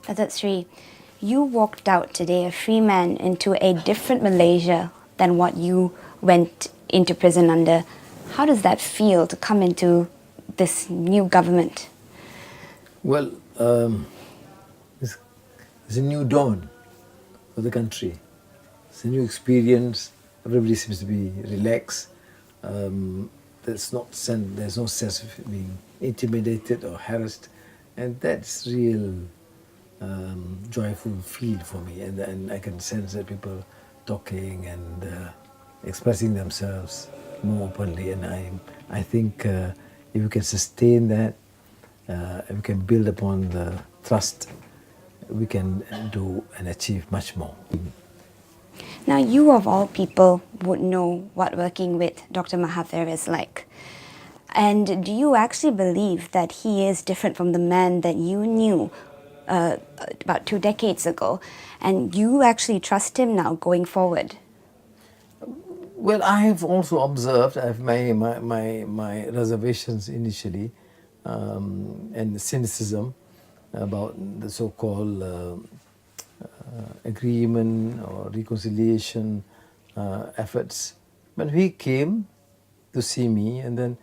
Dato Seri, you walked out today a free man into a different Malaysia than what you went into prison under. How does that feel to come into this new government? Well, it's a new dawn for the country. It's a new experience. Everybody seems to be relaxed. There's no sense of being intimidated or harassed, and that's real joyful feel for me. And I can sense that people talking and expressing themselves more openly. And I think if we can sustain that, and we can build upon the trust, we can do and achieve much more. Now, you of all people would know what working with Dr. Mahathir is like. And do you actually believe that he is different from the man that you knew about 2 decades ago? And you actually trust him now going forward? Well, I have also observed, I have my reservations initially, and cynicism about the so-called agreement or reconciliation efforts. But he came to see me, and then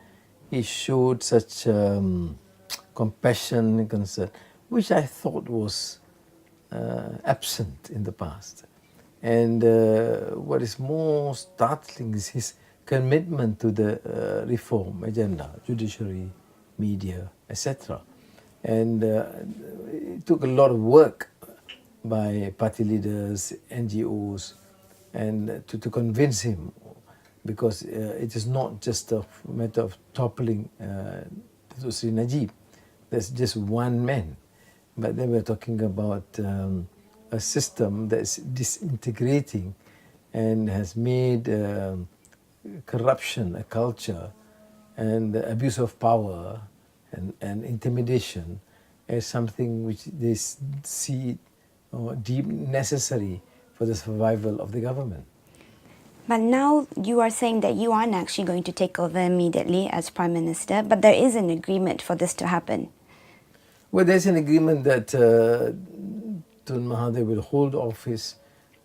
he showed such compassion and concern, which I thought was absent in the past. And what is more startling is his commitment to the reform agenda, judiciary, media, etc. And it took a lot of work by party leaders, NGOs, and to convince him, because it is not just a matter of toppling Dato Seri Najib. There's just one man. But then we're talking about a system that's disintegrating and has made corruption a culture, and the abuse of power and intimidation as something which they see deemed necessary for the survival of the government. But now you are saying that you aren't actually going to take over immediately as Prime Minister, but there is an agreement for this to happen. Well, there's an agreement that Tun Mahathir will hold office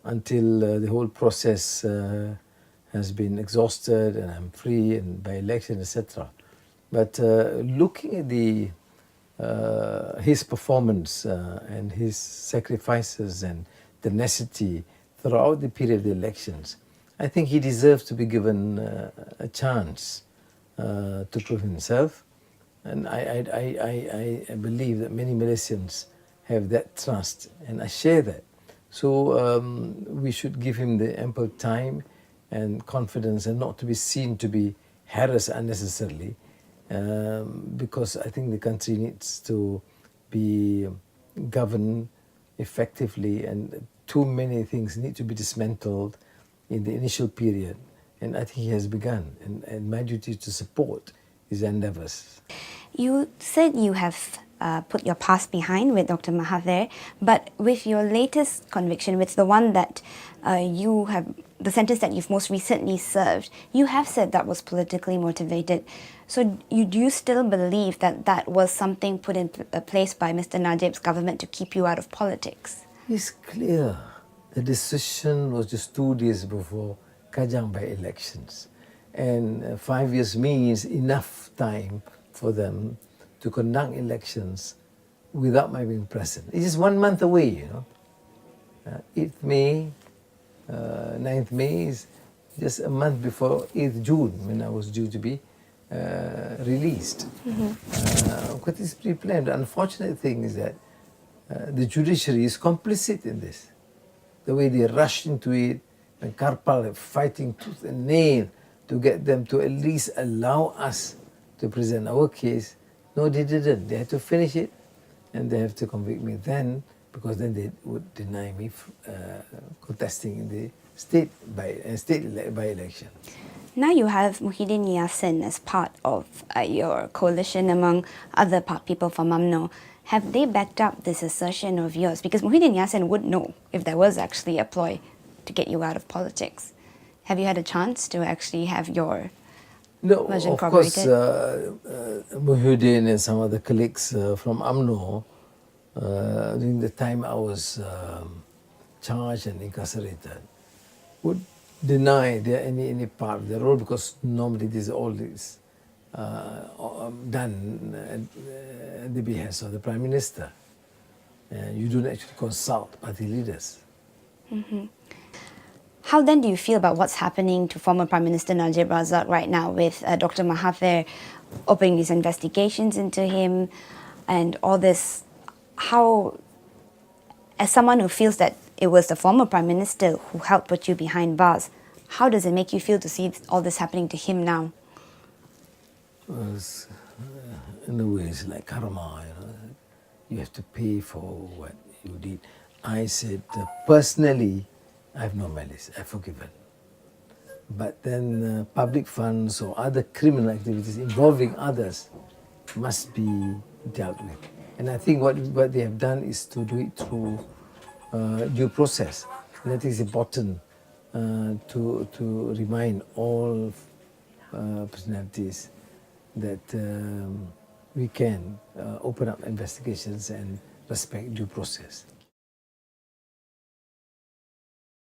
until the whole process has been exhausted and I'm free and by election, etc. But looking at his performance and his sacrifices and tenacity throughout the period of the elections, I think he deserves to be given a chance to prove himself. And I believe that many Malaysians have that trust, and I share that. So we should give him the ample time and confidence, and not to be seen to be harassed unnecessarily, because I think the country needs to be governed effectively, and too many things need to be dismantled in the initial period. And I think he has begun, and my duty is to support his endeavours. You said you have put your past behind with Dr. Mahathir, but with your latest conviction, with the one that you have, the sentence that you've most recently served, you have said that was politically motivated. So do you still believe that that was something put in place by Mr. Najib's government to keep you out of politics? It's clear. The decision was just 2 days before Kajang by-elections. And 5 years means enough time for them to conduct elections without my being present. It is 1 month away, you know. 8th May, 9th May is just a month before 8th June, when I was due to be released. What is pre-planned? The unfortunate thing is that the judiciary is complicit in this. The way they rushed into it, and Karpal fighting tooth and nail to get them to at least allow us to present our case. No, they didn't. They had to finish it, and they have to convict me then, because then they would deny me contesting in the state by-election. Now you have Muhyiddin Yassin as part of your coalition among other people from UMNO. Have they backed up this assertion of yours? Because Muhyiddin Yassin would know if there was actually a ploy to get you out of politics. Have you had a chance to actually have your version corroborated? No, of course, Muhyiddin and some other colleagues from UMNO during the time I was charged and incarcerated, would deny there any part of the role, because normally all this done at the behest of the Prime Minister. You don't actually consult party leaders. How then do you feel about what's happening to former Prime Minister Najib Razak right now with Dr. Mahathir opening these investigations into him and all this? How, as someone who feels that it was the former Prime Minister who helped put you behind bars, how does it make you feel to see all this happening to him now? It's, in a way, it's like karma, you have to pay for what you did. I said, personally, I have no malice, I've forgiven. But then public funds or other criminal activities involving others must be dealt with. And I think what they have done is to do it through due process. And I think it's important to remind all personalities that we can open up investigations and respect due process.